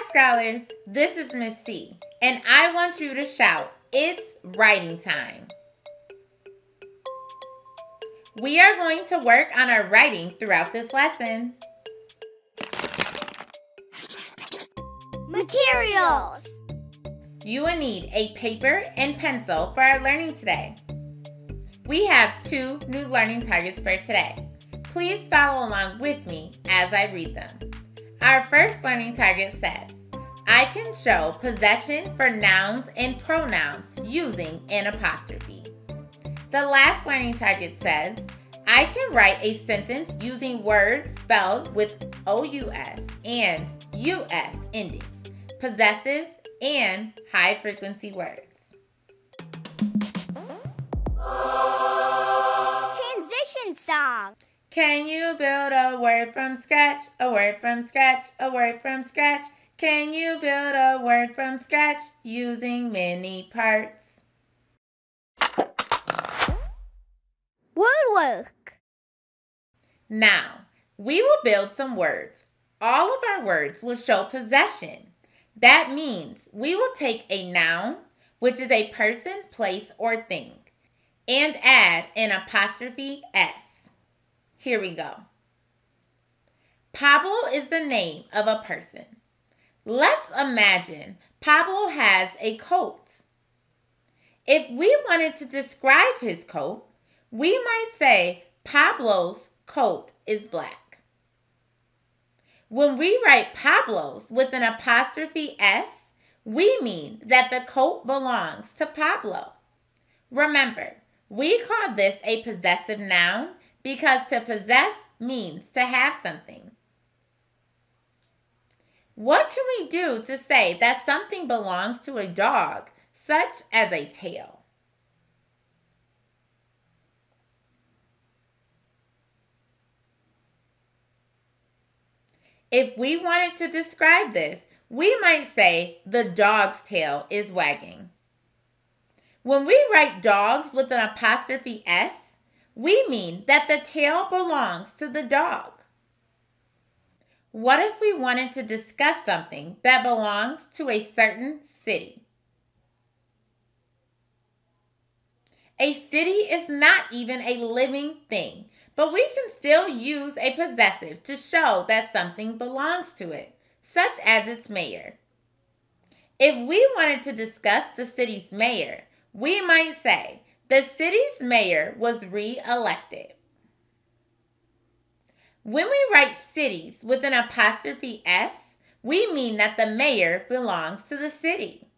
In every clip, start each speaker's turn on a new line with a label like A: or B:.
A: Scholars, this is Miss C, and I want you to shout, "It's writing time." We are going to work on our writing throughout this lesson.
B: Materials.
A: You will need a paper and pencil for our learning today. We have 2 new learning targets for today. Please follow along with me as I read them. Our first learning target says, I can show possession for nouns and pronouns using an apostrophe. The last learning target says, I can write a sentence using words spelled with OUS and US endings, possessives, and high-frequency words.
B: Transition song.
A: Can you build a word from scratch? A word from scratch, a word from scratch. Can you build a word from scratch using many parts?
B: Word work.
A: Now, we will build some words. All of our words will show possession. That means we will take a noun, which is a person, place, or thing, and add an apostrophe S. Here we go. Pablo is the name of a person. Let's imagine Pablo has a coat. If we wanted to describe his coat, we might say Pablo's coat is black. When we write Pablo's with an apostrophe S, we mean that the coat belongs to Pablo. Remember, we call this a possessive noun because to possess means to have something. What can we do to say that something belongs to a dog, such as a tail? If we wanted to describe this, we might say the dog's tail is wagging. When we write dogs with an apostrophe S, we mean that the tail belongs to the dog. What if we wanted to discuss something that belongs to a certain city? A city is not even a living thing, but we can still use a possessive to show that something belongs to it, such as its mayor. If we wanted to discuss the city's mayor, we might say, the city's mayor was re-elected. When we write cities with an apostrophe S, we mean that the mayor belongs to the city.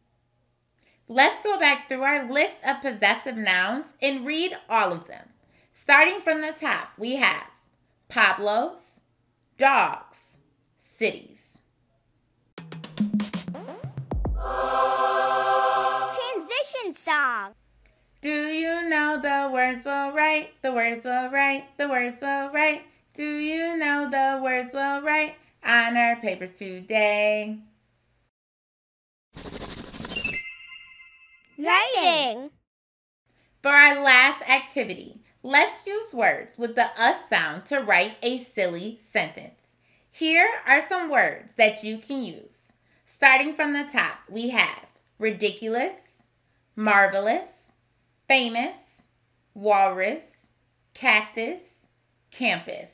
A: Let's go back through our list of possessive nouns and read all of them. Starting from the top, we have Pablos, dogs, cities.
B: Transition song.
A: Do you know the words will write? The words will write. The words will write. Do you know the words will write on our papers today?
B: Writing.
A: For our last activity, let's use words with the us sound to write a silly sentence. Here are some words that you can use. Starting from the top, we have ridiculous, marvelous, famous, walrus, cactus, campus.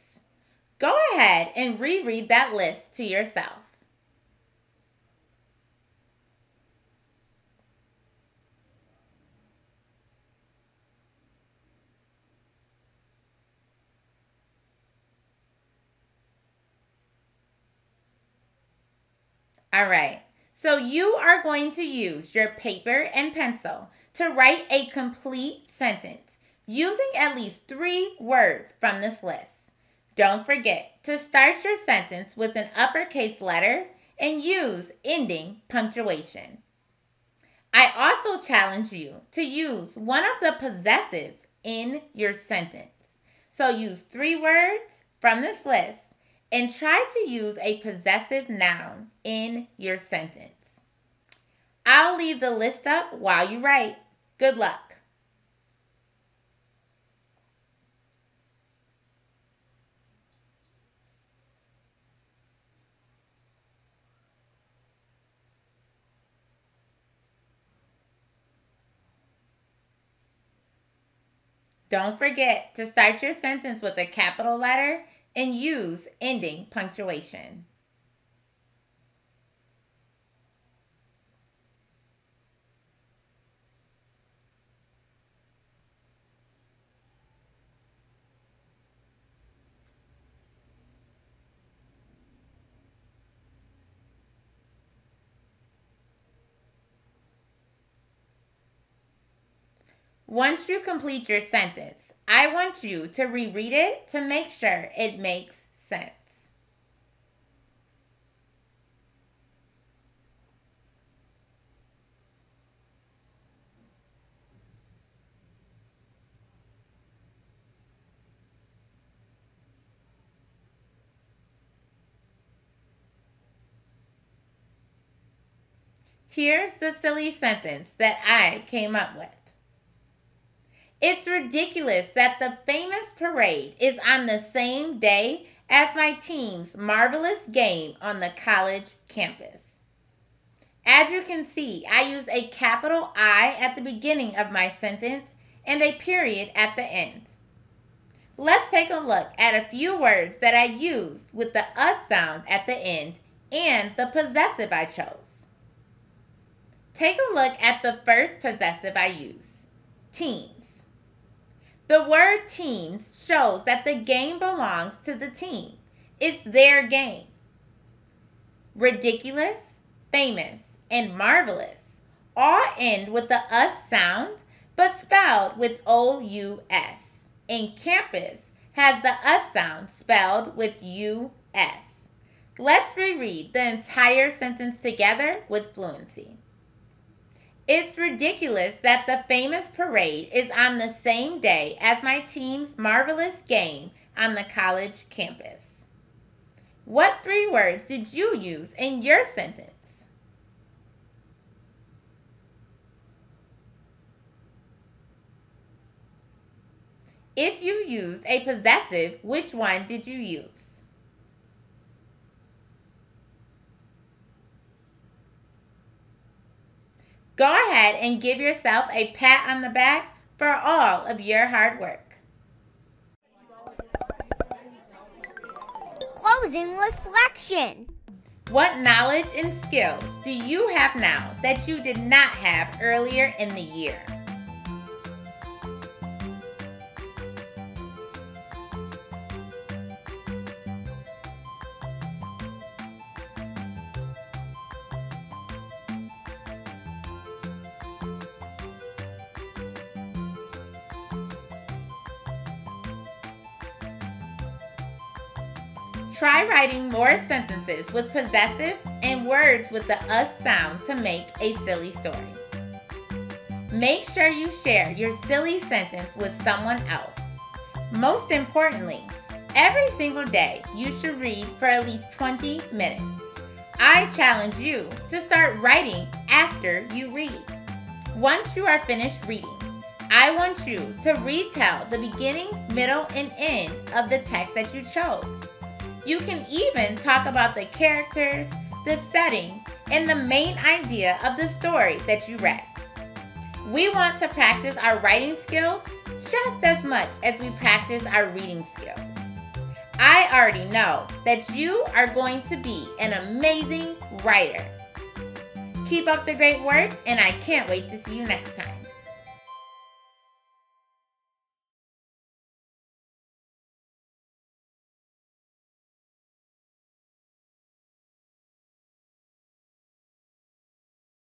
A: Go ahead and reread that list to yourself. All right, so you are going to use your paper and pencil to write a complete sentence using at least 3 words from this list. Don't forget to start your sentence with an uppercase letter and use ending punctuation. I also challenge you to use one of the possessives in your sentence. So use 3 words from this list and try to use a possessive noun in your sentence. I'll leave the list up while you write. Good luck. Don't forget to start your sentence with a capital letter and use ending punctuation. Once you complete your sentence, I want you to reread it to make sure it makes sense. Here's the silly sentence that I came up with. It's ridiculous that the famous parade is on the same day as my team's marvelous game on the college campus. As you can see, I use a capital I at the beginning of my sentence and a period at the end. Let's take a look at a few words that I used with the sound at the end and the possessive I chose. Take a look at the first possessive I use, teams. The word teams shows that the game belongs to the team. It's their game. Ridiculous, famous, and marvelous all end with the sound, but spelled with O-U-S. And campus has the sound spelled with U-S. Let's reread the entire sentence together with fluency. It's ridiculous that the famous parade is on the same day as my team's marvelous game on the college campus. What 3 words did you use in your sentence? If you used a possessive, which one did you use? Go ahead and give yourself a pat on the back for all of your hard work.
B: Closing reflection.
A: What knowledge and skills do you have now that you did not have earlier in the year? Try writing more sentences with possessives and words with the sound to make a silly story. Make sure you share your silly sentence with someone else. Most importantly, every single day you should read for at least 20 minutes. I challenge you to start writing after you read. Once you are finished reading, I want you to retell the beginning, middle, and end of the text that you chose. You can even talk about the characters, the setting, and the main idea of the story that you read. We want to practice our writing skills just as much as we practice our reading skills. I already know that you are going to be an amazing writer. Keep up the great work, and I can't wait to see you next time.